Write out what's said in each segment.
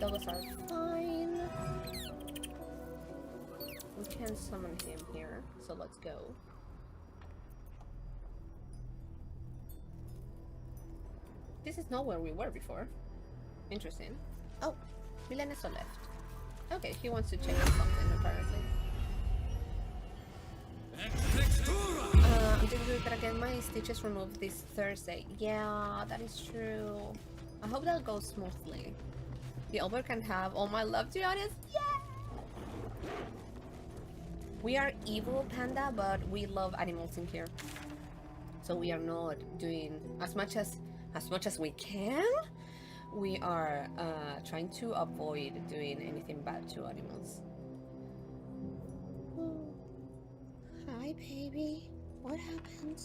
dogs are fine. We can summon him here, so let's go. This is not where we were before. Interesting. Oh, Milaneso left. Okay, he wants to check on something apparently. I'm thinking that I get my stitches removed this Thursday. Yeah, that is true. I hope that goes smoothly. The Albert can have all my love, to be honest. Yeah! We are evil, Panda, but we love animals in here. So we are not doing as much as we can. We are trying to avoid doing anything bad to animals. Oh. Hi, baby. What happened?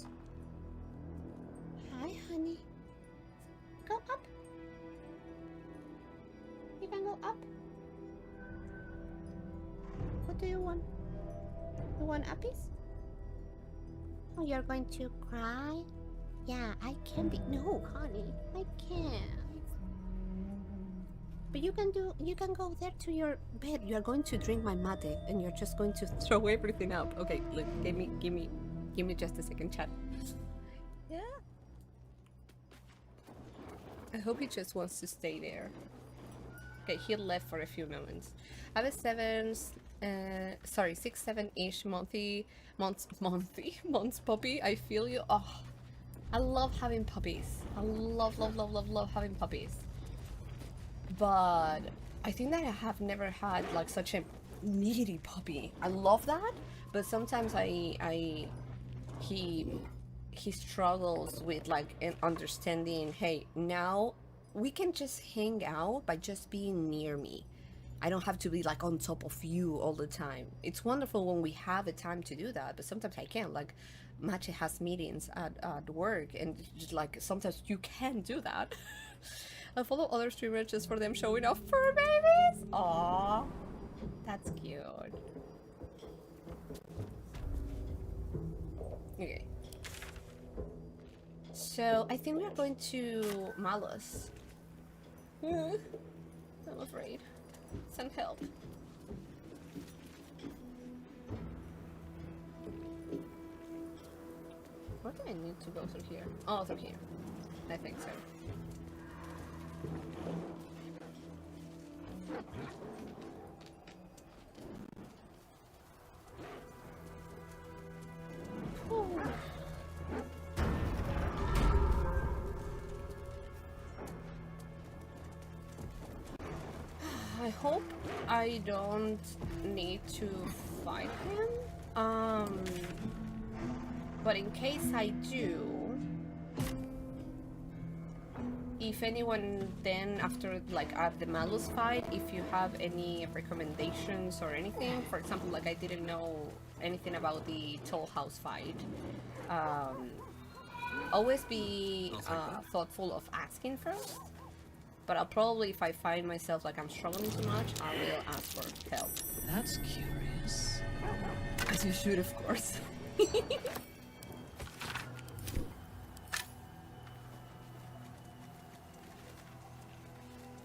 Hi, honey. Go up. You can go up. What do you want? You want uppies? Oh, you're going to cry? Yeah, I can be. No, honey, I can't. But you can go there to your bed. You are going to drink my mate, and you're just going to throw everything up. Okay, look, give me just a second, chat. Yeah. I hope he just wants to stay there. Okay, he left for a few moments. I have a 6, 7-ish months puppy. I feel you. Oh, I love having puppies. I love having puppies. But I think that I have never had like such a needy puppy. I love that, but sometimes he struggles with like understanding, hey, now we can just hang out by just being near me. I don't have to be like on top of you all the time. It's wonderful when we have the time to do that, but sometimes I can't. Like Mache has meetings at work, and just like sometimes you can't do that. I follow other streamers just for them showing off fur babies. Aww, that's cute. Okay. So I think we are going to Malus. I'm afraid. Send help. What do I need to go through here? Oh, through here. I think so. I hope I don't need to fight him. But in case I do, if anyone then after like at the Malus fight, if you have any recommendations or anything, for example, like I didn't know anything about the Toll House fight, always be thoughtful of asking first. But I'll probably, if I find myself like I'm struggling too much, I will ask for help. That's curious. As you should, of course.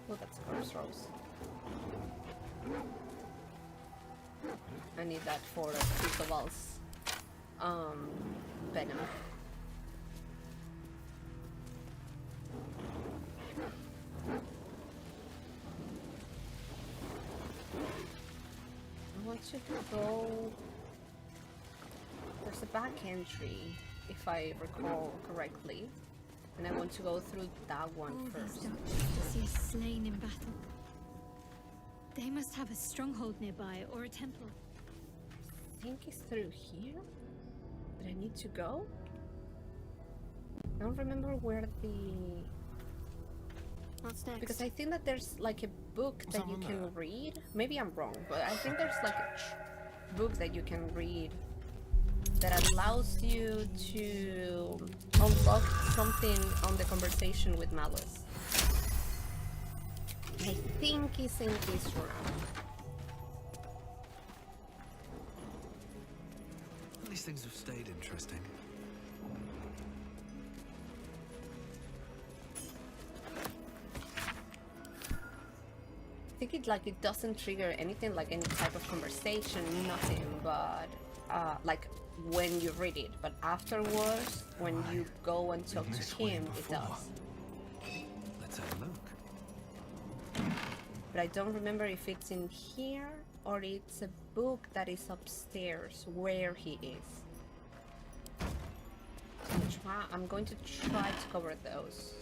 Look at the crossroads. I need that for Christobal's venom. I want you to go. There's a back entry, if I recall correctly, and I want to go through that one first. He's slain in battle. They must have a stronghold nearby or a temple. I think it's through here that I need to go. I don't remember where the. What's next? Because I think that there's like a book that you can read. Maybe I'm wrong, but I think there's like a book that you can read that allows you to unlock something on the conversation with Malus. I think it's in this room. These things have stayed interesting. think it doesn't trigger anything like any type of conversation, nothing, but like when you read it, but afterwards when you go and talk to him, it does. Let's have a look. But I don't remember if it's in here or it's a book that is upstairs where he is. I'm going to try to cover those.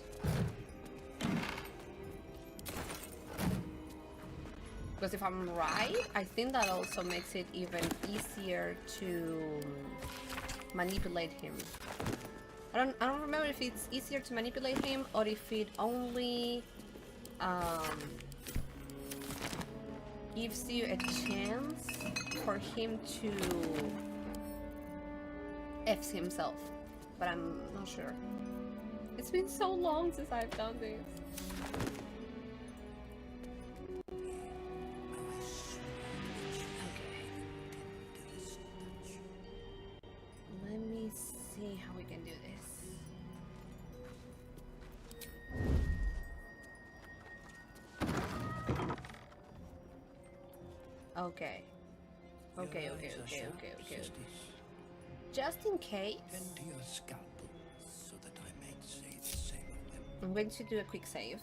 Because if I'm right, I think that also makes it even easier to manipulate him. I don't remember if it's easier to manipulate him or if it only gives you a chance for him to F himself. But I'm not sure. It's been so long since I've done this. Let me see how we can do this. Okay. Okay. Just in case, Bend to your scalpel so that I may say the same of them. I'm going to do a quick save.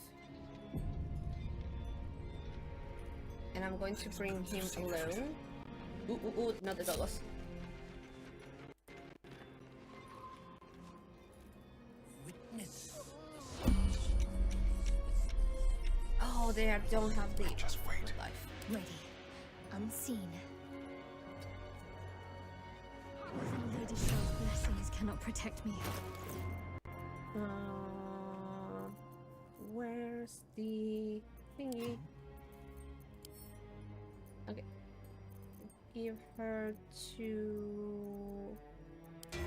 And I'm going to bring him alone. Ooh, not the dollars. Witness. Oh, they don't have the Just wait. life. Ready. Unseen. Even Lady Shar's blessings cannot protect me. Where's the thingy? Okay. Give her to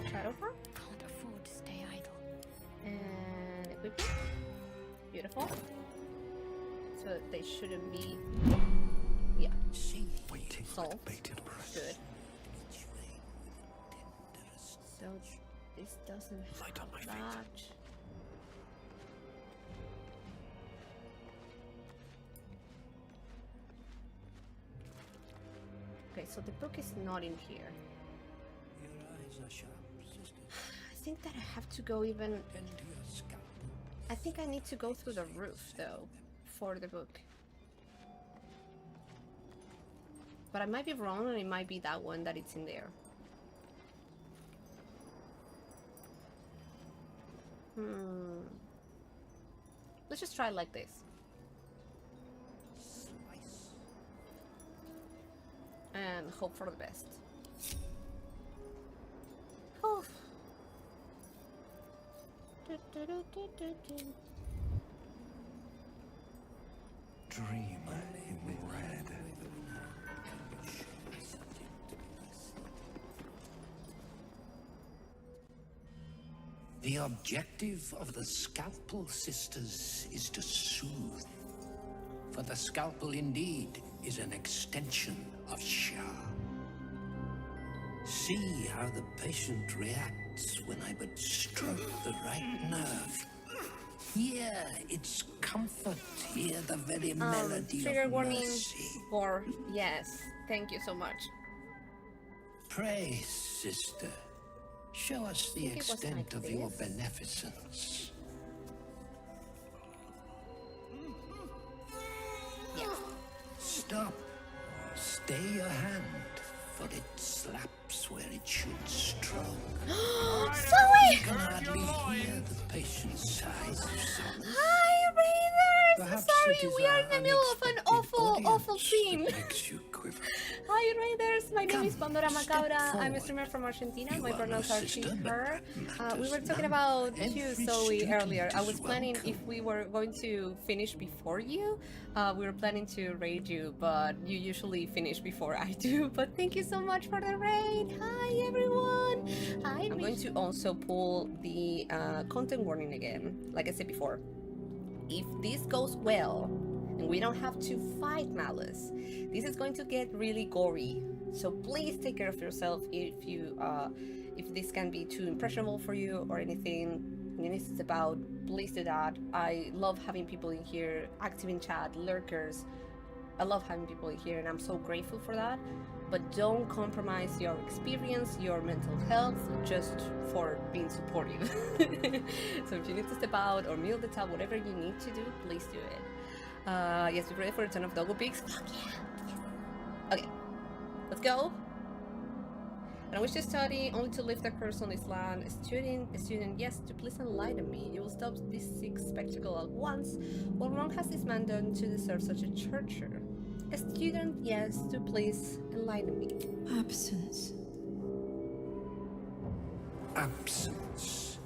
Shadowfall Can't afford to stay idle. and equipment. Beautiful. So they shouldn't be. Yeah. See, Waiting Salt. with bated breath. Good. each way with tenderest So this doesn't Light on my have feet. that. Okay, so the book is not in here. Your eyes are sharp, sister. I think that I have to go even. Bend to your scalpel. I think I need to go through the roof though for the book. But I might be wrong and it might be that one that it's in there. Let's just try it like this. Slice. And hope for the best. Whew. Dream in red. The objective of the Scalpel Sisters is to soothe. For the scalpel indeed is an extension of Shar. See how the patient reacts when I but stroke the right nerve. Hear its comfort, hear the very melody Trigger of warning mercy. for yes. Thank you so much. Pray, sister, show us the think it was extent like of your this. beneficence. Yeah. Stop. Stay your hand, for it slaps where it should stroke. Zoe! You can hardly hear the patient's sighs of solace. Hi, Raiders! Perhaps Sorry, it is we are our in the middle of an unexpected awful audience scene. that makes you quiver. Hi, Raiders! My name is Come, Pandora step Macabra. I'm a forward. streamer from Argentina. You My are no pronouns are she, sister, but her. matters We were talking none. about you, Every Zoe, student earlier. I is was planning welcome. if we were going to finish before you. We were planning to raid you, but you usually finish before I do. But thank you so much for the raid. Hi, everyone. Hi. I'm going to also pull the content warning again, like I said before. If this goes well and we don't have to fight Malus, this is going to get really gory. So please take care of yourself if this can be too impressionable for you or anything this is about, please do that. I love having people in here, active in chat, lurkers. I love having people here, and I'm so grateful for that. But don't compromise your experience, your mental health, just for being supportive. So if you need to step out or kneel the towel, whatever you need to do, please do it. Yes, we're ready for a ton of doggo pigs. Fuck yeah! Okay, let's go. And I wish to study, only to lift a curse on this land. A student, yes, to please enlighten me. You will stop this sick spectacle at once. What wrong has this man done to deserve such a torture? A student, yes, to please enlighten me. Absence. Absence.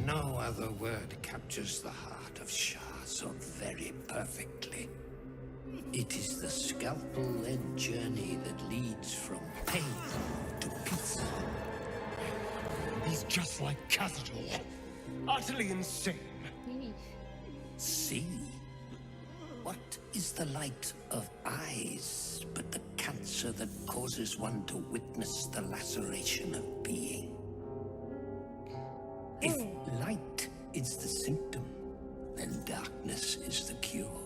No other word captures the heart of Shar so very perfectly. It is the scalpel-led journey that leads from pain to peace. He's just like Khazad-dûr. Utterly insane. See? What is the light of eyes but the cancer that causes one to witness the laceration of being? If light is the symptom, then darkness is the cure.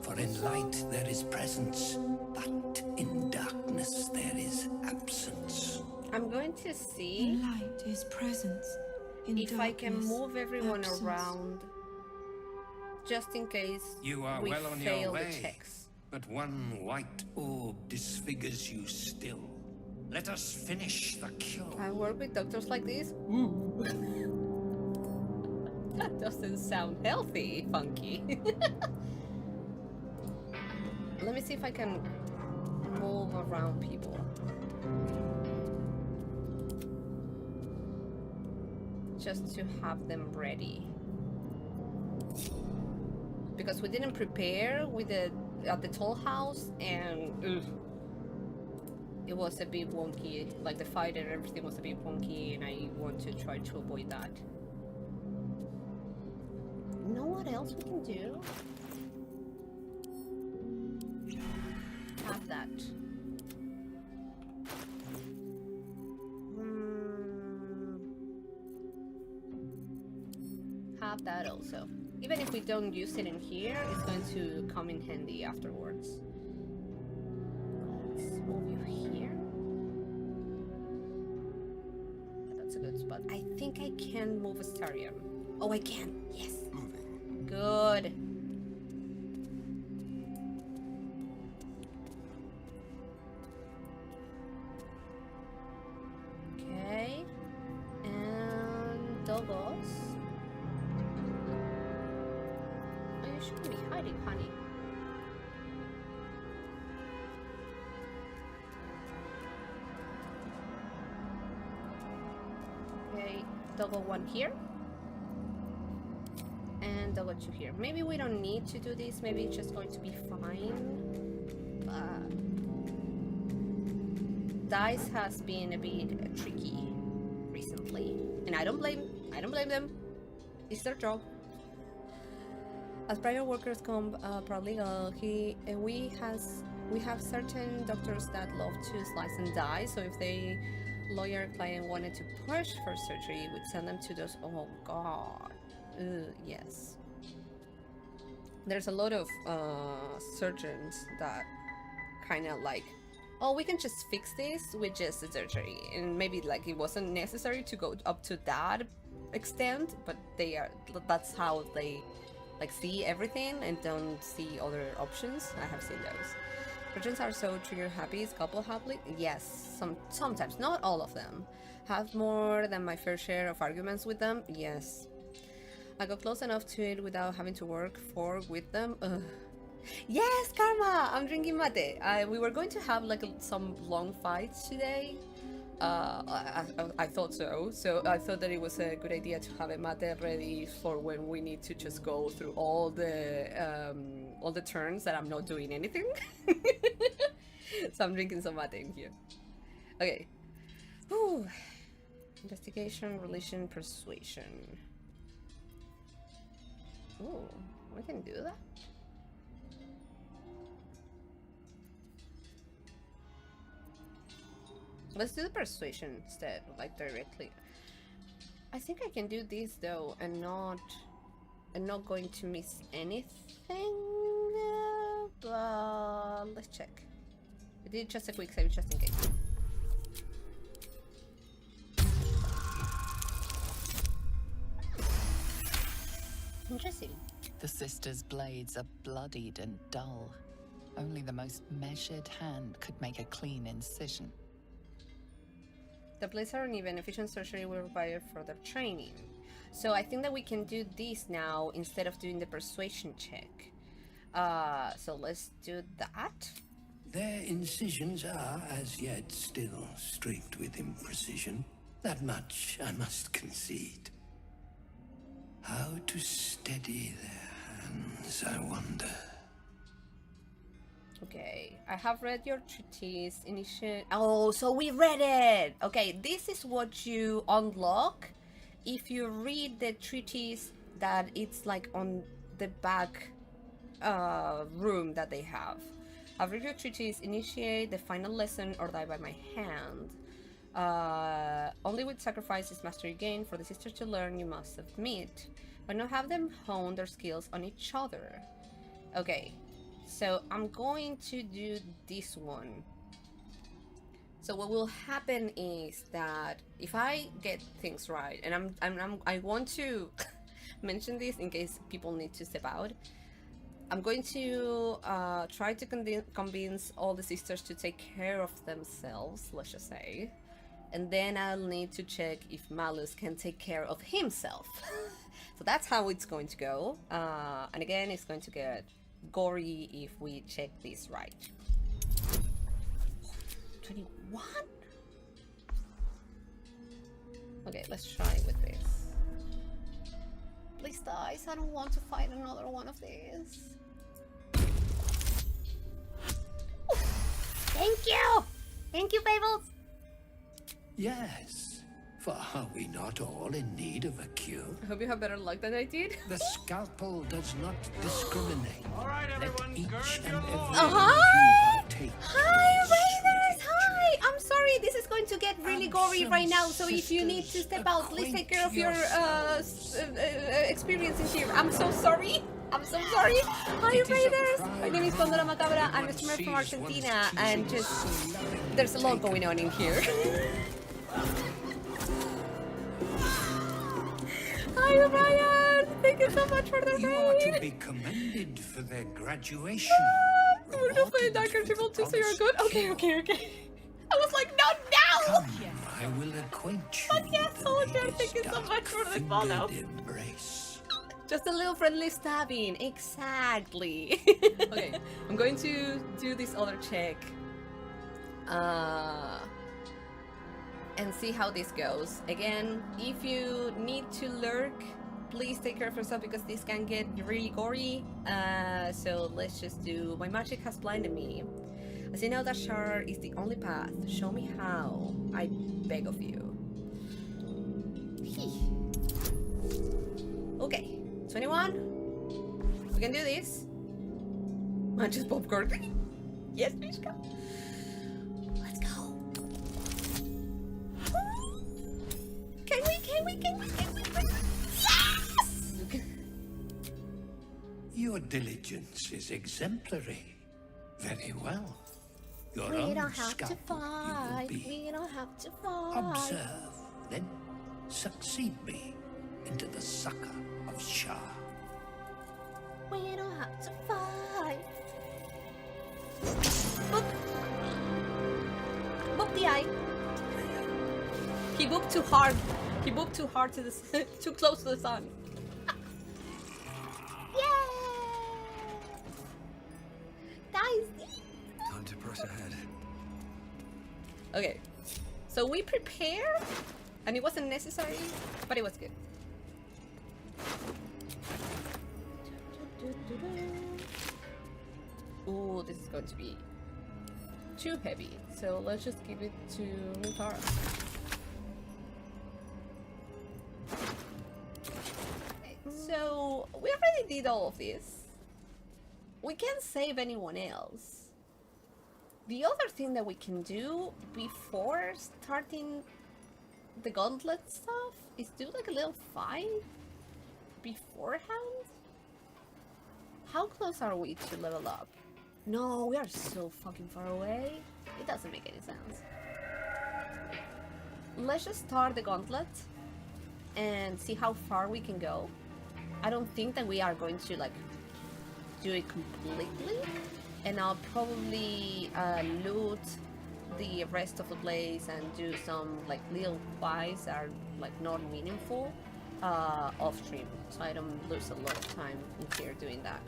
For in light there is presence, but in darkness there is absence. I'm going to see In light is presence. In if I can darkness, move everyone absence. around, just in case You are we well on fail your the way, checks. but one white orb disfigures you still. Let us finish the cure. I work with doctors like this? Ooh. That doesn't sound healthy, Funky. Let me see if I can move around people. Just to have them ready. Because we didn't prepare with the at the toll house, and it was a bit wonky. Like the fight and everything was a bit wonky, and I want to try to avoid that. You know what else we can do? Have that. Have that also. Even if we don't use it in here, it's going to come in handy afterwards. Let's move you here. That's a good spot. I think I can move Astarion. Oh, I can. Yes. Moving. Good. Okay. And Doggos. Oh, you shouldn't be hiding, honey. Okay, Doggo 1 here. And Doggo 2 here. Maybe we don't need to do this, maybe it's just going to be fine. But dice has been a bit tricky recently. And I don't blame them. It's their job. As prior workers come paralegal, we have certain doctors that love to slice and die. So if the lawyer client wanted to push for surgery, we'd send them to those. Oh God, yes. There's a lot of surgeons that kind of like, oh, we can just fix this with just the surgery, and maybe like it wasn't necessary to go up to that extent, but that's how they like see everything and don't see other options. I have seen those. Surgeons are so trigger happy, scalpel happy. Yes, sometimes, not all of them. Have more than my fair share of arguments with them. Yes. I got close enough to it without having to work with them. Ugh. Yes, Karma! I'm drinking mate. We were going to have like some long fights today. I thought so. So I thought that it was a good idea to have a mate ready for when we need to just go through all the turns that I'm not doing anything. So I'm drinking some mate in here. Okay. Whew. Investigation, relation, persuasion. Ooh, we can do that. Let's do the persuasion instead, like directly. I think I can do this though, and not going to miss anything. But let's let's check. We did just a quick save just in case. Interesting. The sisters' blades are bloodied and dull. Only the most measured hand could make a clean incision. The blades are uneven. Efficient surgery will require further training. So I think that we can do this now instead of doing the persuasion check. So let's do that. Their incisions are, as yet, still streaked with imprecision. That much I must concede. How to steady their hands, I wonder. Okay, I have read your treatise. Oh, so we read it! Okay, this is what you unlock if you read the treatise that it's like on the back room that they have. I've read your treatise. Initiate the final lesson or die by my hand. Only with sacrifice is mastery gained. For the sisters to learn, you must submit, but not have them hone their skills on each other. Okay, so I'm going to do this one. So what will happen is that if I get things right, and I want to mention this in case people need to step out. I'm going to try to convince all the sisters to take care of themselves, let's just say. And then I'll need to check if Malus can take care of himself. So that's how it's going to go. And again, it's going to get gory if we check this right. 21? Okay, let's try with this. Please, dice, I don't want to fight another one of these. Ooh, thank you! Thank you, Fables! Yes, for are we not all in need of a cure? I hope you have better luck than I did. The scalpel does not discriminate. All right, everyone, Let each gird and your every loins. Hi! take Hi, Raiders! Hi! I'm sorry, this is going to get really gory some right now, so if you need to step out, please take care of your experiences here. I'm so sorry. I'm so sorry. Hi, It is a Raiders! pride My name is Pandora Macabra. I'm a streamer from Argentina, and just there's a lot going on in here. Hi, Brian! Thank you so much for the You are to raid! be commended for their graduation. We're gonna play Darker Triple 2, so you're good? Okay. I was like, not now! Come, I will acquaint you But yes, with the soldier, lady's thank you so much for the dark-fingered follow. embrace. Just a little friendly stabbing, exactly. Okay, I'm going to do this other check. And see how this goes. Again, if you need to lurk, please take care of yourself because this can get really gory. So let's just do... My magic has blinded me. As you know that Shar is the only path. Show me how. I beg of you. Okay, 21. We can do this. Manches popcorn. Yes, Mishka. Let's go. Can we? Yes! Your diligence is exemplary. Very well. Your We own don't have to scalpel you will fight. be. We don't have to fight. Observe, then succeed me into the succor of Shar. We don't have to fight. Boop. Boop the eye. He booped too hard. He booped too hard to the too close to the sun. Yay! Guys. Time to press ahead. Okay. So we prepared, and it wasn't necessary, but it was good. Ooh, this is going to be too heavy. So let's just give it to Mutara. So we already did all of this. We can't save anyone else. The other thing that we can do before starting the Gauntlet stuff is do like a little fight beforehand. How close are we to level up? No, we are so fucking far away. It doesn't make any sense. Let's just start the gauntlet and see how far we can go. I don't think that we are going to like do it completely, and I'll probably loot the rest of the place and do some like little fights that are like not meaningful off stream, so I don't lose a lot of time in here doing that.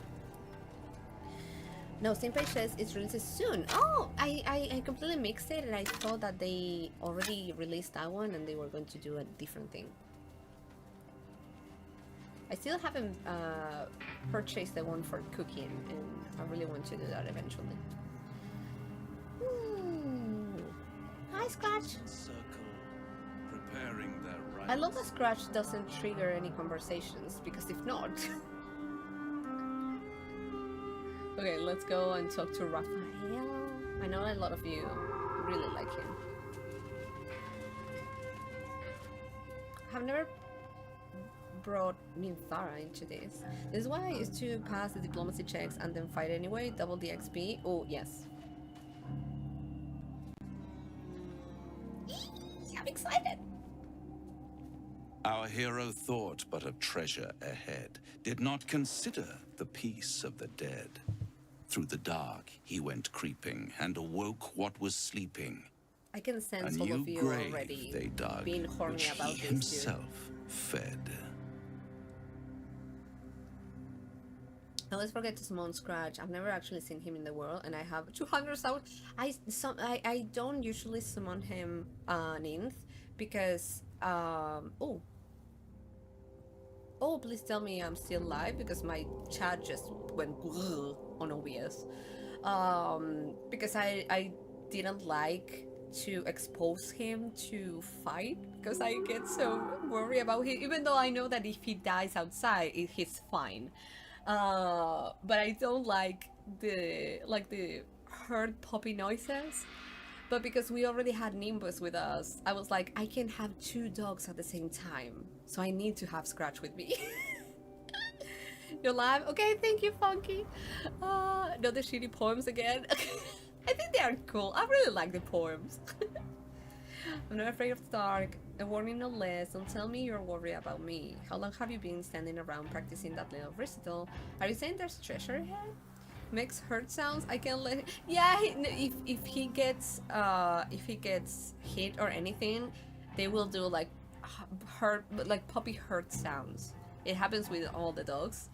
No, same page says it's releases soon. Oh, I completely mixed it, and I thought that they already released that one and they were going to do a different thing. I still haven't purchased the one for cooking, and I really want to do that eventually. Ooh. Hi, Scratch! Circle, preparing their I love that Scratch doesn't trigger any conversations, because if not... Okay, let's go and talk to Raphael. I know a lot of you really like him. I've never brought Minthara into this. This is why I used to pass the diplomacy checks and then fight anyway, double the XP. Oh, yes. I'm excited! Our hero thought but of treasure ahead, did not consider the peace of the dead. Through the dark he went creeping, and awoke what was sleeping. I can A sense all new of you grave already they dug, being horny which about he this himself fed. Now let's forget to summon Scratch. I've never actually seen him in the world, and I have 200,000. I don't usually summon him Ninth because oh, please tell me I'm still live, because my chat just went on OBS. Because I didn't like to expose him to fight, because I get so worried about him, even though I know that if he dies outside, he's fine. But I don't like the hurt puppy noises. But because we already had Nimbus with us, I was like, I can have 2 dogs at the same time, so I need to have Scratch with me. You're live? Okay, thank you, Funky. Not the shitty poems again. I think they are cool. I really like the poems. I'm not afraid of the dark. A warning no less. Don't tell me you're worried about me. How long have you been standing around practicing that little recital? Are you saying there's treasure ahead? Makes hurt sounds. I can let. Yeah, if he gets hit or anything, they will do like hurt, like puppy hurt sounds. It happens with all the dogs,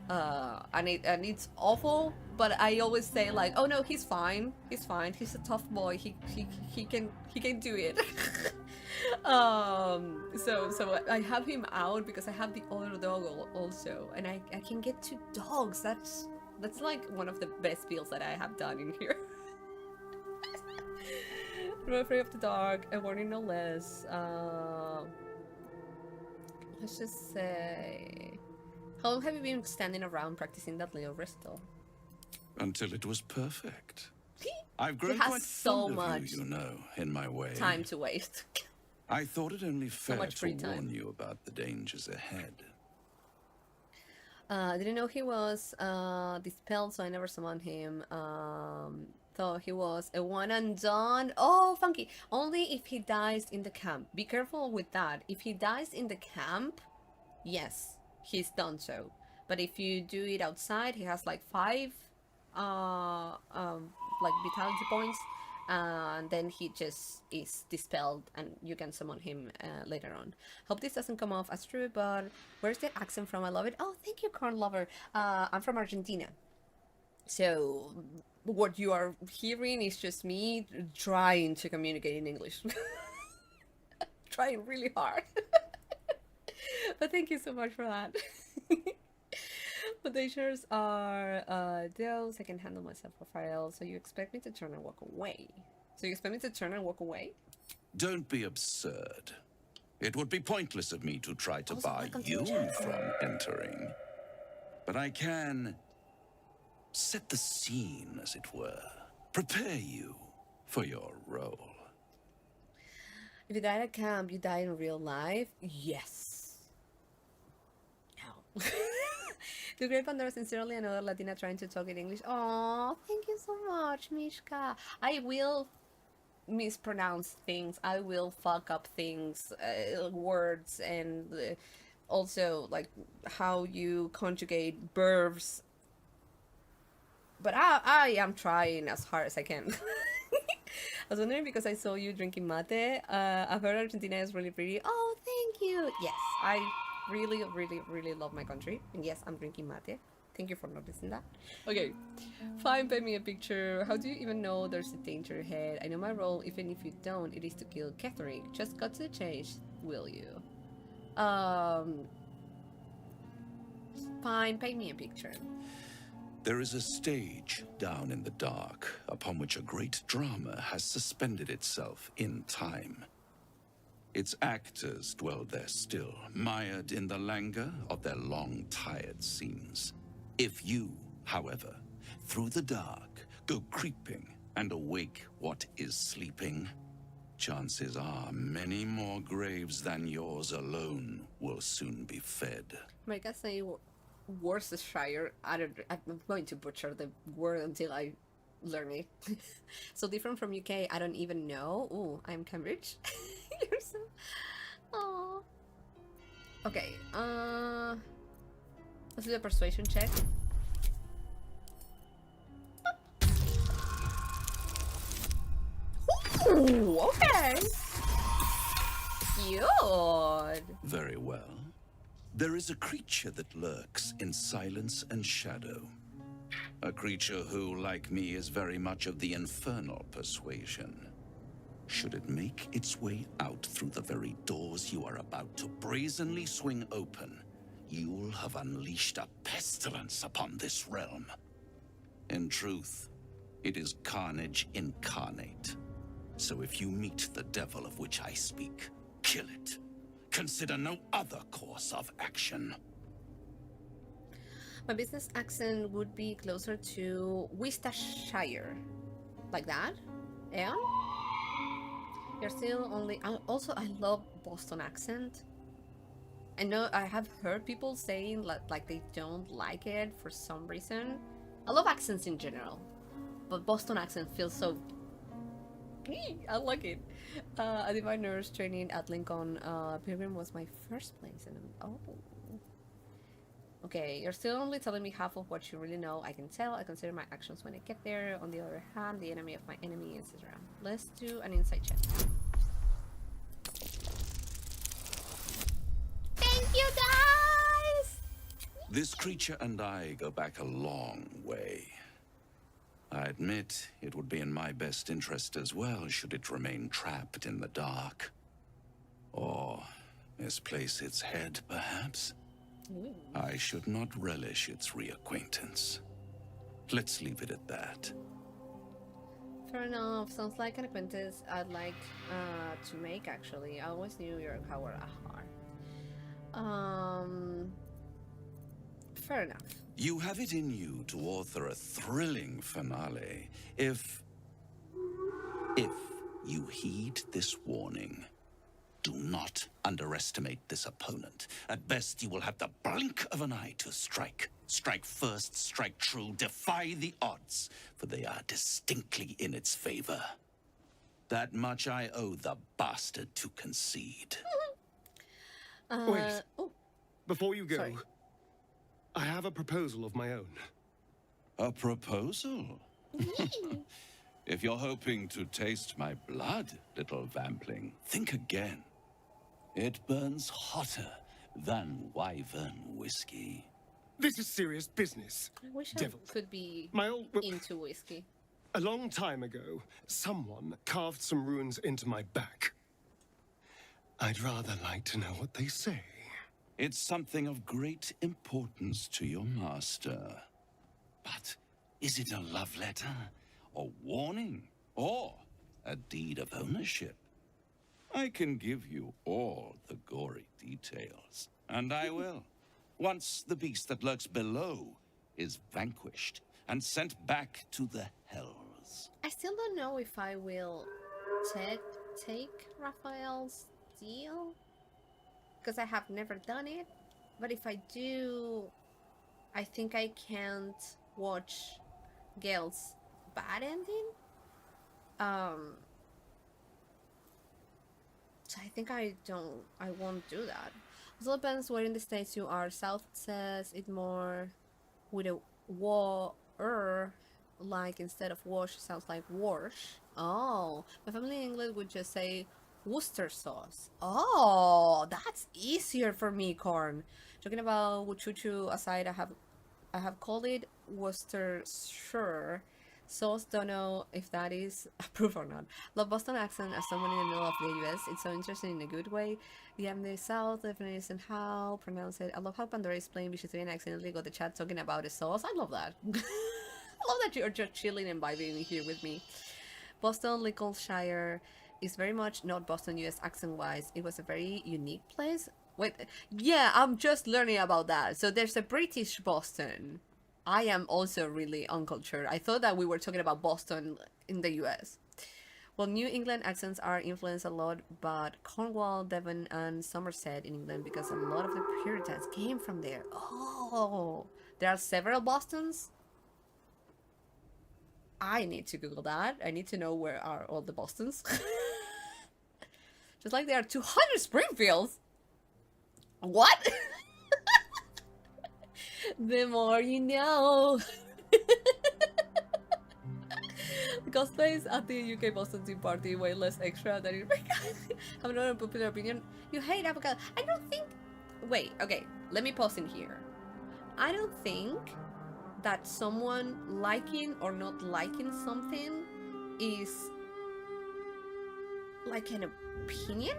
and it's awful. But I always say like, oh no, he's fine. He's fine. He's a tough boy. He can do it. So I have him out because I have the other dog also, and I can get 2 dogs. That's like one of the best builds that I have done in here. I'm not afraid of the dark, a warning no less. Let's just say... How long have you been standing around practicing that little recital? Until it was perfect. I've grown He has quite so fond of much you, you know, in my way. time to waste. I thought it only fair much to free time. warn you about the dangers ahead. Didn't know he was dispelled, so I never summoned him. Thought he was a one and done. Oh, Funky! Only if he dies in the camp. Be careful with that. If he dies in the camp, yes, he's done so. But if you do it outside, he has like 5 like vitality points, and then he just is dispelled, and you can summon him later on. Hope this doesn't come off as true, but where's the accent from? I love it. Oh, thank you, Corn Lover. I'm from Argentina, so what you are hearing is just me trying to communicate in English. Trying really hard. But thank you so much for that. Potentials are those I can handle myself, Raphael. So you expect me to turn and walk away? So you expect me to turn and walk away? Don't be absurd. It would be pointless of me to try to Also, bar welcome to you the chat. from entering. But I can set the scene, as it were. Prepare you for your role. If you die at camp, you die in real life? Yes. No. The great Pandora, sincerely, another Latina trying to talk in English. Oh, thank you so much, Mishka. I will mispronounce things. I will fuck up things, words, and also like how you conjugate verbs. But I am trying as hard as I can. I was wondering because I saw you drinking mate. I've heard Argentina is really pretty. Oh, thank you. Yes, I really, really, really love my country. And yes, I'm drinking mate. Thank you for noticing that. Okay, fine, paint me a picture. How do you even know there's a danger ahead? I know my role, even if you don't, it is to kill Catherine. Just cut to the chase, will you? Fine, paint me a picture. There is a stage down in the dark upon which a great drama has suspended itself in time. Its actors dwell there still, mired in the languor of their long, tired scenes. If you, however, through the dark, go creeping and awake what is sleeping, chances are many more graves than yours alone will soon be fed. I guess I Worcestershire. I'm going to butcher the word until I learn it. So different from UK. I don't even know. Ooh, I'm Cambridge. You're so. Aww. Okay. Let's do a persuasion check. Ooh, okay. Good. Very well. There is a creature that lurks in silence and shadow. A creature who, like me, is very much of the infernal persuasion. Should it make its way out through the very doors you are about to brazenly swing open, you'll have unleashed a pestilence upon this realm. In truth, it is carnage incarnate. So if you meet the devil of which I speak, kill it. Consider no other course of action. My business accent would be closer to Worcestershire. Like that? Yeah? You're still only... Also, I love Boston accent. I know I have heard people saying like they don't like it for some reason. I love accents in general. But Boston accent feels so... I like it. A divine nurse training at Lincoln. Pilgrim was my first place. And oh. Okay, you're still only telling me half of what you really know. I can tell. I consider my actions when I get there. On the other hand, the enemy of my enemy is around. Let's do an insight check. Thank you, guys! This creature and I go back a long way. I admit it would be in my best interest as well should it remain trapped in the dark. Or misplace its head, perhaps? Ooh. I should not relish its reacquaintance. Let's leave it at that. Fair enough. Sounds like an acquaintance I'd like to make, actually. I always knew you're a coward at heart. Fair enough. You have it in you to author a thrilling finale if you heed this warning. Do not underestimate this opponent. At best, you will have the blink of an eye to strike. Strike first, strike true, defy the odds, for they are distinctly in its favor. That much I owe the bastard to concede. Wait. Oh, Before you go, sorry. I have a proposal of my own. A proposal? If you're hoping to taste my blood, little vampling, think again. It burns hotter than wyvern whiskey. This is serious business. I wish Devil. I could be My old... into whiskey. A long time ago, someone carved some runes into my back. I'd rather like to know what they say. It's something of great importance to your master. But is it a love letter, a warning, or a deed of ownership? I can give you all the gory details, and I will. Once the beast that lurks below is vanquished and sent back to the hells. I still don't know if I will take Raphael's deal, because I have never done it. But if I do, I think I can't watch Gale's bad ending. So I think I won't do that. Also depends where in the States you are. South says it more with a war, like instead of wash, sounds like wash. Oh, my family in England would just say Worcester sauce. Oh, that's easier for me, Corn. Talking about Wuchuchu aside, I have called it Worcestershire sauce. Don't know if that is approved or not. Love Boston accent as someone in the middle of the US. It's so interesting in a good way. The I'm the South definitely isn't how pronounce it. I love how Pandora is playing vegetarian accidentally got the chat talking about the sauce. I love that. I love that you're just chilling and vibing here with me. Boston, Lincolnshire is very much not Boston US accent wise. It was a very unique place. Wait, yeah, I'm just learning about that. So there's a British Boston. I am also really uncultured. I thought that we were talking about Boston in the US. Well, New England accents are influenced a lot, but Cornwall, Devon, and Somerset in England because a lot of the Puritans came from there. Oh, there are several Bostons? I need to Google that. I need to know where are all the Bostons. Just like there are 200 Springfields. What? The more you know. The cosplays at the UK Boston Tea Party way less extra than in America. Have another popular opinion. You hate avocado. I don't think. Wait, okay. Let me pause in here. I don't think that someone liking or not liking something is like an opinion.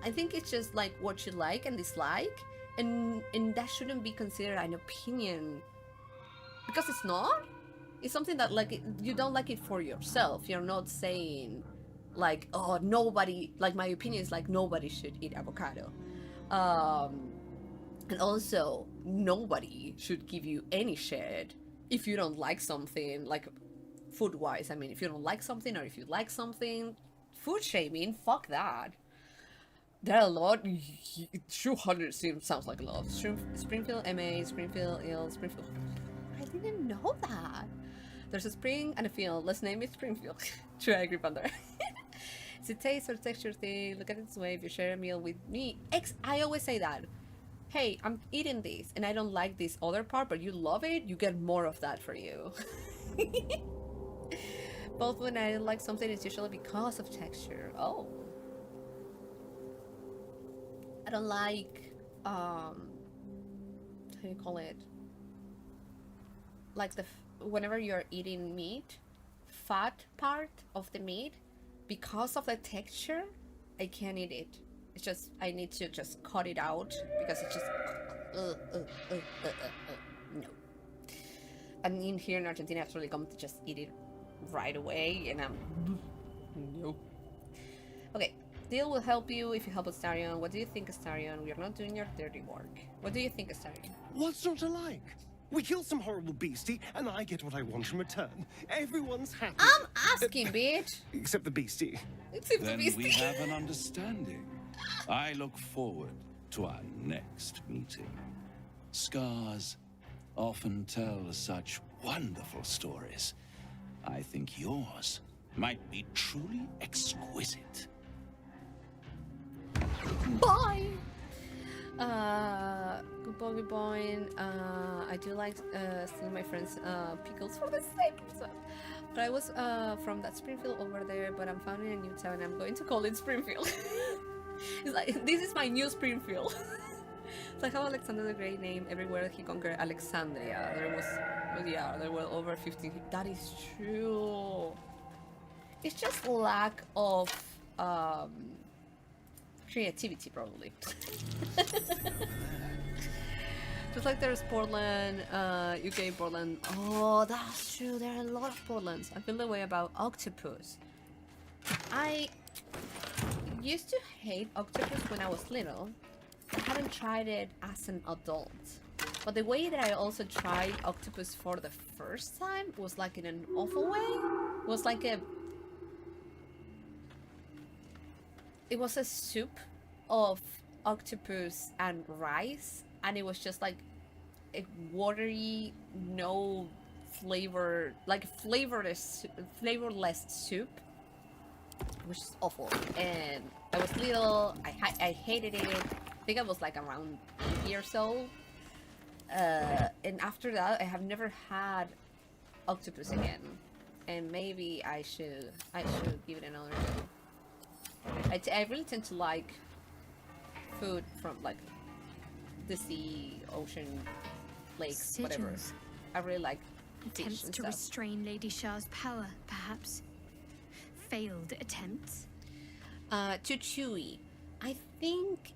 I think it's just like what you like and dislike, and that shouldn't be considered an opinion because it's not. It's something that like you don't like it for yourself. You're not saying like, oh, nobody, like my opinion is like nobody should eat avocado, and also nobody should give you any shit if you don't like something, like food wise. I mean, if you don't like something or if you like something, food shaming, fuck that. There are a lot. 200 sounds like a lot. Springfield MA, Springfield Ill, Springfield. I didn't know that. There's a spring and a field. Let's name it Springfield. True, I agree, Pandora. It's a taste or texture thing. Look at it this way. If you share a meal with me, I always say that. Hey, I'm eating this and I don't like this other part, but you love it, you get more of that for you. Both when I like something, it's usually because of texture. Oh. I don't like, how do you call it? Like whenever you're eating meat, fat part of the meat, because of the texture, I can't eat it. It's just, I need to just cut it out because it's just, no. And in here in Argentina, it's really come to just eat it right away, and I'm, no. Okay. Deal will help you if you help Astarion. What do you think, Astarion? We are not doing your dirty work. What do you think, Astarion? What's not to like? We kill some horrible beastie, and I get what I want in return. Everyone's happy. I'm asking, bitch. Except the beastie. Except the Then beastie. we have an understanding. I look forward to our next meeting. Scars often tell such wonderful stories. I think yours might be truly exquisite. Bye. Good boy. I do like stealing my friends' pickles for the same reason. But I was from that Springfield over there, but I'm found in a new town. I'm going to call it Springfield. It's like, this is my new Springfield. It's like how Alexander the Great name everywhere he conquered Alexandria. There were over 50. That is true. It's just lack of creativity, probably. Just like there's Portland, UK Portland. Oh, that's true. There are a lot of Portlands. I feel the way about octopus. I used to hate octopus when I was little. I haven't tried it as an adult. But the way that I also tried octopus for the first time was like in an awful way. It was like it was a soup of octopus and rice, and it was just like a watery, no flavorless soup, which is awful. And I was little. I hated it. I think I was like around 8 years old. And after that, I have never had octopus again. And maybe I should give it another go. I really tend to like food from like the sea, ocean, lakes, whatever. Sigils. I really like fish Attempts and to stuff. restrain Lady Shar's power, perhaps. Failed attempts. Too chewy. I think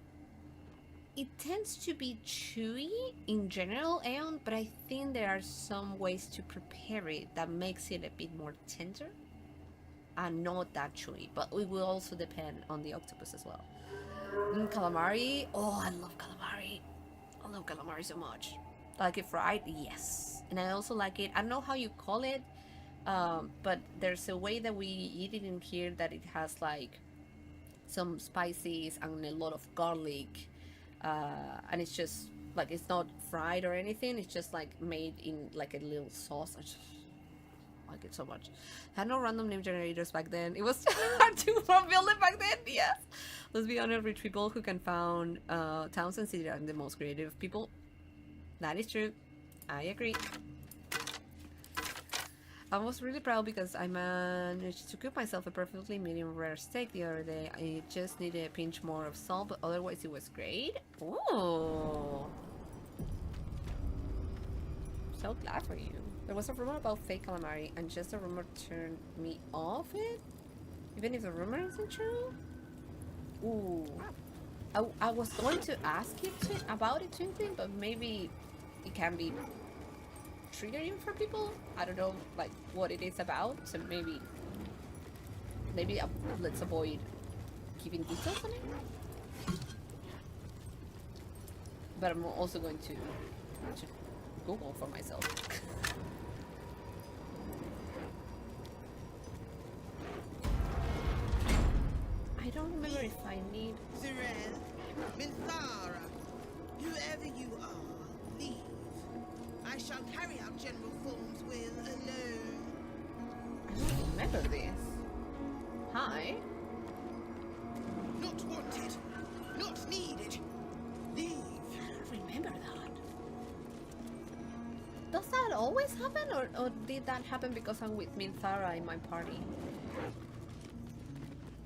it tends to be chewy in general, Aeon, but I think there are some ways to prepare it that makes it a bit more tender and not that chewy. But it will also depend on the octopus as well. Calamari. Oh, I love calamari. I love calamari so much. Like it fried, yes. And I also like it. I don't know how you call it, but there's a way that we eat it in here that it has like some spices and a lot of garlic, and it's just like it's not fried or anything. It's just like made in like a little sauce. I just like it so much. I had no random name generators back then. It was hard to build it back then. Yes. Let's be honest with people who can found towns and cities are the most creative people. That is true. I agree. I was really proud because I managed to cook myself a perfectly medium rare steak the other day. I just needed a pinch more of salt, but otherwise it was great. Ooh. So glad for you. There was a rumor about fake calamari, and just a rumor turned me off it? Even if the rumor isn't true? Ooh. I was going to ask you about it, Twinkling, but maybe it can be triggering for people. I don't know like what it is about, so maybe let's avoid giving details on it. But I'm also going to Google for myself. I don't remember if I need Zirel, Minthara, whoever you are, leave. I shall carry out General Thorm's will alone. I don't remember this. Hi. Not wanted, not needed. Leave. I don't remember that. Does that always happen, or did that happen because I'm with Minthara in my party?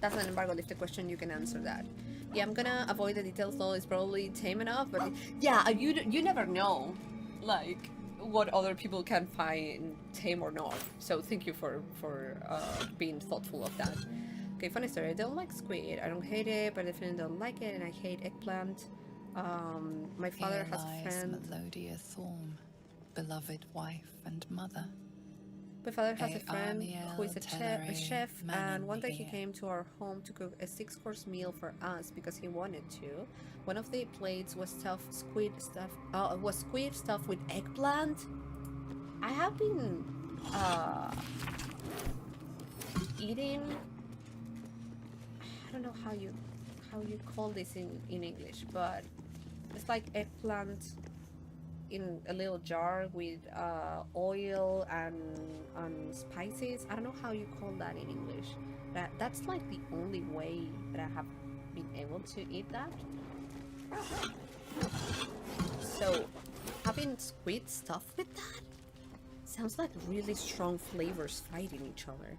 That's an embargo lifted question, you can answer that. Yeah, I'm gonna avoid the details though, it's probably tame enough, but yeah, you never know, like, what other people can find tame or not. So thank you for being thoughtful of that. Okay, funny story, I don't like squid, I don't hate it, but I definitely don't like it, and I hate eggplant. My father has a friend... Melodia Thorm, beloved wife and mother. My father has a friend who is a chef, and one day he came to our home to cook a 6-course meal for us because he wanted to. One of the plates was squid stuffed with eggplant. I have been eating. I don't know how you call this in English, but it's like eggplant in a little jar with oil and spices. I don't know how you call that in English. That's like the only way that I have been able to eat that. So having squid stuff with that sounds like really strong flavors fighting each other.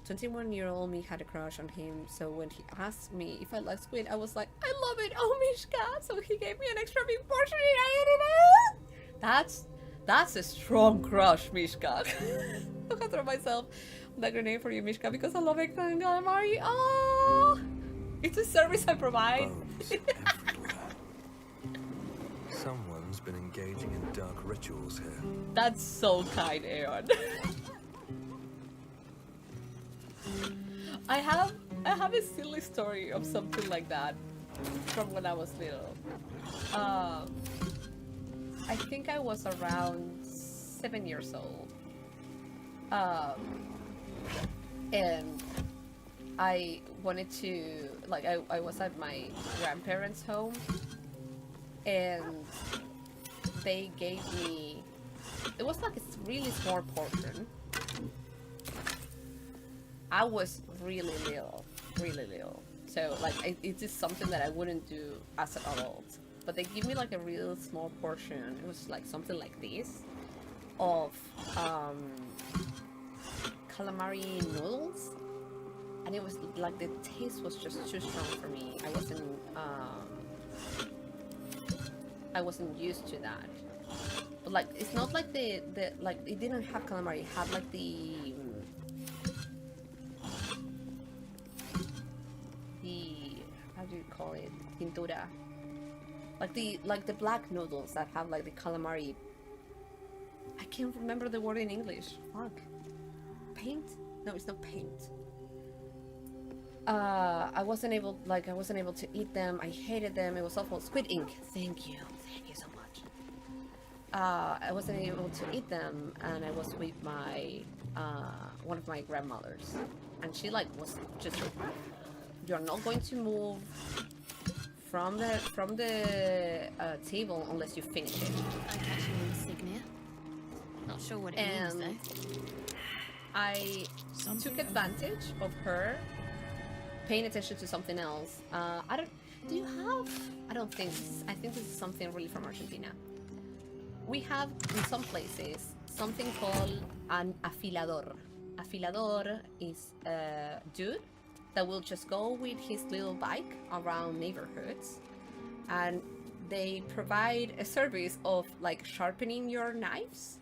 21-year-old me had a crush on him, so when he asked me if I like squid, I was like, I love it, oh Mishka! So he gave me an extra big portion and I ate it. That's a strong crush, Mishka. I'm gonna throw myself that grenade for you, Mishka, because I love eggplant and calamari. Oh, it's a service I provide. Bones everywhere. Someone's been engaging in dark rituals here. That's so kind, Aeon. I have a silly story of something like that from when I was little. I think I was around 7 years old. And I wanted to, like, I was at my grandparents' home, and they gave me it was like a really small portion. I was really little, so like it is something that I wouldn't do as an adult. But they give me like a real small portion. It was like something like this of calamari noodles, and it was like the taste was just too strong for me. I wasn't used to that. But like it's not like the like it didn't have calamari. It had like the how do you call it? Pintura. Like the black noodles that have like the calamari. I can't remember the word in English. Fuck. Paint? No, it's not paint. I wasn't able to eat them. I hated them. It was awful. Squid ink. Thank you so much. I wasn't able to eat them, and I was with my one of my grandmothers, and she like was just like, you're not going to move from the table unless you finish it. Actual insignia. Not sure what it means though. I took advantage of her paying attention to something else. I don't think I think this is something really from Argentina. We have in some places something called an afilador. Afilador is a dude that will just go with his little bike around neighborhoods, and they provide a service of like sharpening your knives.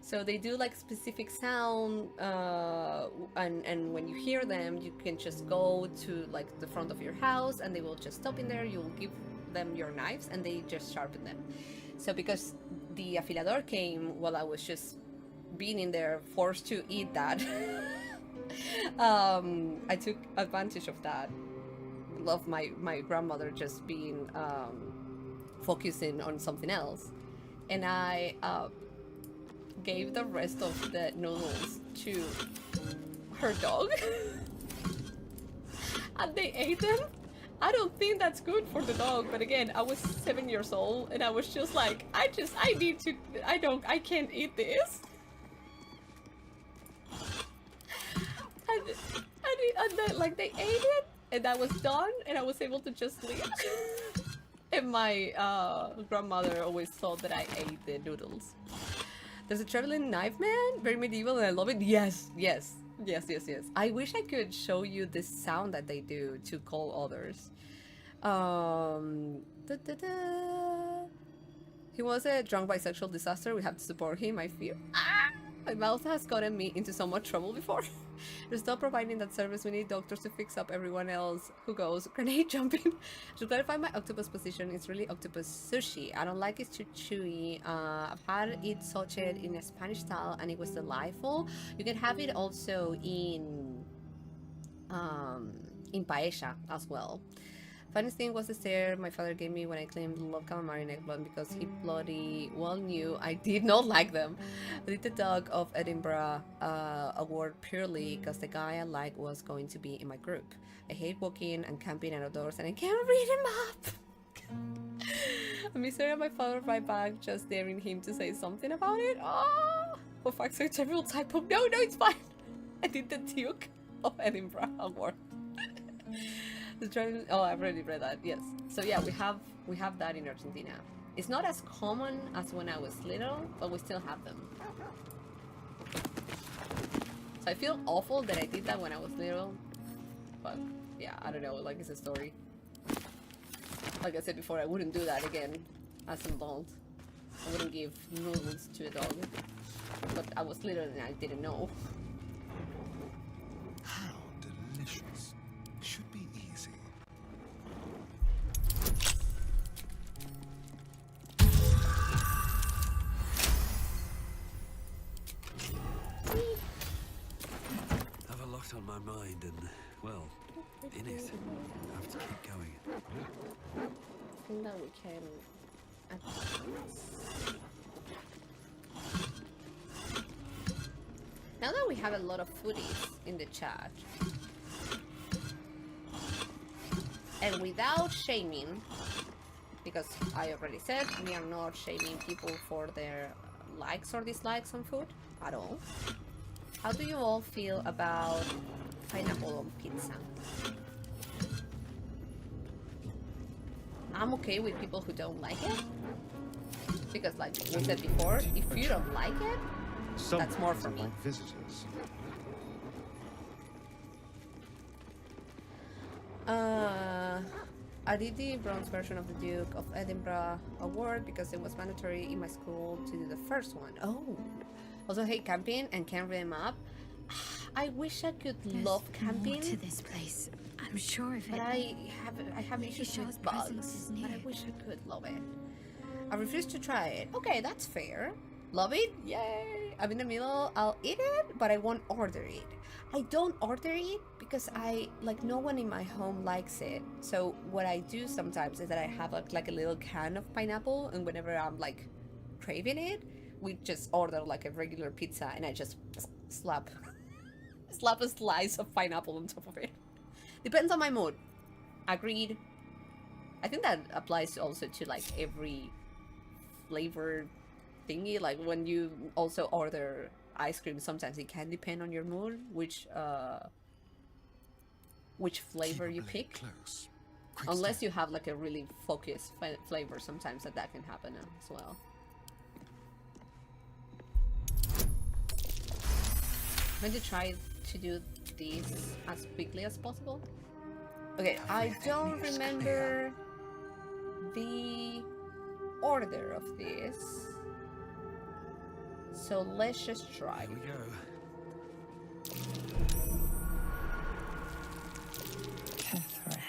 So they do like specific sound, and when you hear them, you can just go to like the front of your house, and they will just stop in there. You'll give them your knives, and they just sharpen them. So because the afilador came while I was just being in there, forced to eat that, I took advantage of that. Love my grandmother just being focusing on something else, and I gave the rest of the noodles to her dog and they ate them. I don't think that's good for the dog, but again, I was 7 years old and I was just like, I can't eat this. And then, like, they ate it and that was done and I was able to just leave. And my grandmother always thought that I ate the noodles. There's a traveling knife man, very medieval, and I love it. Yes. I wish I could show you the sound that they do to call others. He was a drunk bisexual disaster. We have to support him, I fear. My mouth has gotten me into so much trouble before. They're still providing that service. We need doctors to fix up everyone else who goes grenade jumping. To clarify my octopus position, it's really octopus sushi. I don't like it too chewy. I've had it sauteed in a Spanish style and it was delightful. You can have it also in paella as well. Funniest thing was the stare my father gave me when I claimed love calamari and eggplant because he bloody well knew I did not like them. I did the Dog of Edinburgh award purely because the guy I liked was going to be in my group. I hate walking and camping and outdoors and I can't read him up. I miss staring at my father right back, just daring him to say something about it. Oh, for fuck's sake, trivial typo. No, it's fine. I did the Duke of Edinburgh award. Oh, I've already read that. Yes. So yeah, we have that in Argentina. It's not as common as when I was little, but we still have them. So I feel awful that I did that when I was little, but yeah, I don't know. Like, it's a story. Like I said before, I wouldn't do that again as an adult. I wouldn't give noodles to a dog, but I was little and I didn't know. How delicious. Should be easy. Have a lot on my mind and, well, in it. Have to keep going. I think that we can... Now that we have a lot of foodies in the chat, and without shaming, because I already said we are not shaming people for their likes or dislikes on food at all. How do you all feel about pineapple on pizza? I'm okay with people who don't like it. Because like we said before, if you don't like it, that's more for me. Like visitors. I did the bronze version of the Duke of Edinburgh award because it was mandatory in my school to do the first one. Oh, also hate camping and can't read them up. I wish I could love camping. More to this place. I'm sure of it. But I have Maybe issues Shar's with bugs. presence is But I near. wish I could love it. I refuse to try it. Okay, that's fair. Love it? Yay! I'm in the middle. I'll eat it, but I won't order it. I don't order it because no one in my home likes it. So what I do sometimes is that I have like a little can of pineapple, and whenever I'm like craving it, we just order like a regular pizza, and I just slap a slice of pineapple on top of it. Depends on my mood. Agreed. I think that applies also to like every flavor thingy. Like when you also order ice cream, sometimes it can depend on your mood which flavor you pick. Close. Quick Unless step. you have like a really focused flavor, sometimes that can happen as well. I'm going to try to do this as quickly as possible. Okay, I don't remember the order of this, so let's just try. Here we go. Catherine,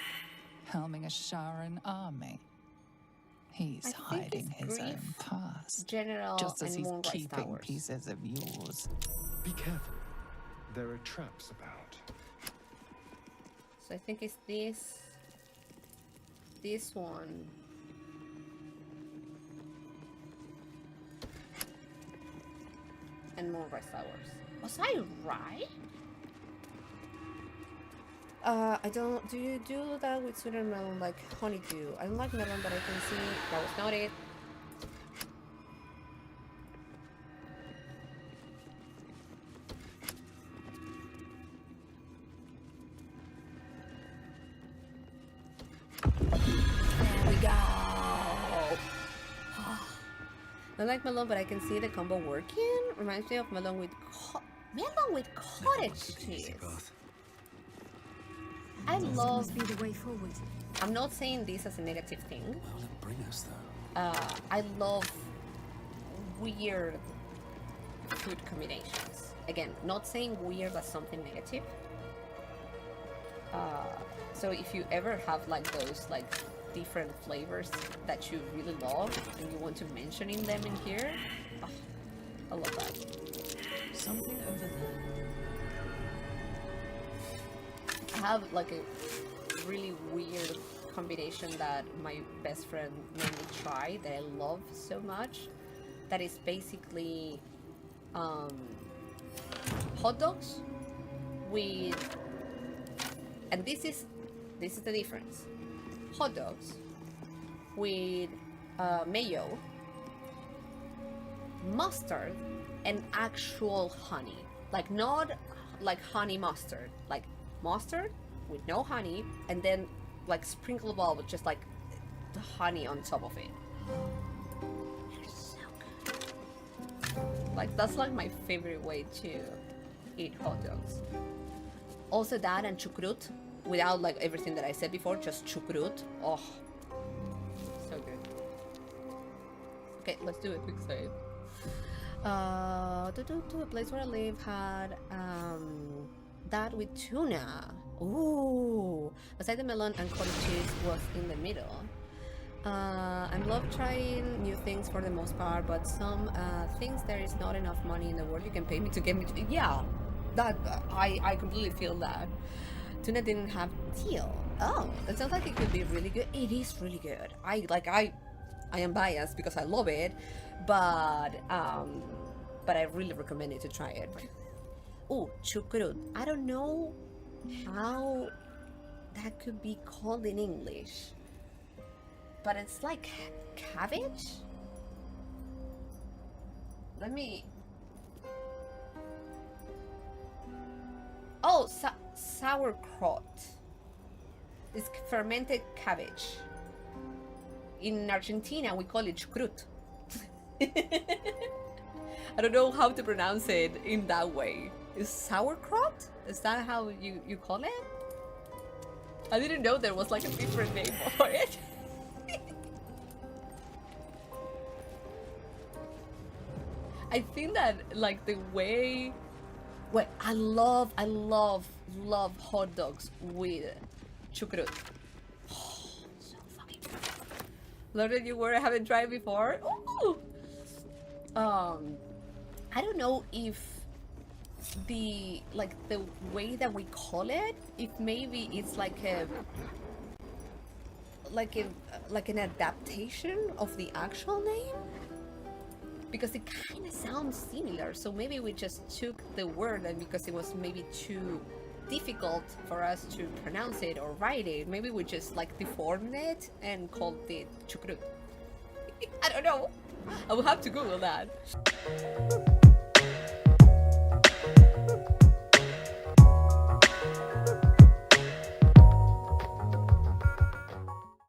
helming a Sharan army. He's I think hiding it's his own Grief, past, General, just as and he's Moonrise keeping Towers. pieces of yours. Be careful. There are traps about. So I think it's this one. And Moonrise Towers. Was I right? I don't. Do you do that with sweeter melon like honeydew? I don't like melon, but I can see that was not it. There we go. I like melon, but I can see the combo working. Reminds me of melon with cottage cheese. Path. I This love. must be the way forward. I'm not saying this as a negative thing. Where will it bring us, though? I love weird food combinations. Again, not saying weird as something negative. So if you ever have like those like different flavors that you really love and you want to mention in them in here, oh, I love that. Something over there. I have like a really weird combination that my best friend made me try that I love so much. That is basically hot dogs with, and this is the difference. Hot dogs with mayo, mustard, and actual honey. Like not like honey mustard, like mustard with no honey, and then like sprinkleable with just like the honey on top of it. They're so good. Like that's like my favorite way to eat hot dogs. Also that and chucrut, without like everything that I said before, just chucrut. Oh, so good. Okay, let's do a quick save. A place where I live had that with tuna. Ooh, beside the melon and cottage cheese was in the middle. I love trying new things for the most part, but some things there is not enough money in the world you can pay me to get me to. Yeah, that I completely feel that. Tuna didn't have teal. Oh, it sounds like it could be really good. It is really good. I am biased because I love it, but I really recommend it to try it. Oh, chucrut. I don't know how that could be called in English, but it's like cabbage. Let me... Oh, sauerkraut. It's fermented cabbage. In Argentina, we call it chucrut. I don't know how to pronounce it in that way. Is sauerkraut? Is that how you call it? I didn't know there was like a different name for it. I think that like the way... Well, I love hot dogs with chucrut. Oh, so fucking good. Learn a new word I haven't tried before. Ooh! I don't know if the way that we call it, if maybe it's like an adaptation of the actual name, because it kind of sounds similar. So maybe we just took the word, and because it was maybe too difficult for us to pronounce it or write it, maybe we just like deformed it and called it chucrut. I don't know. I will have to Google that.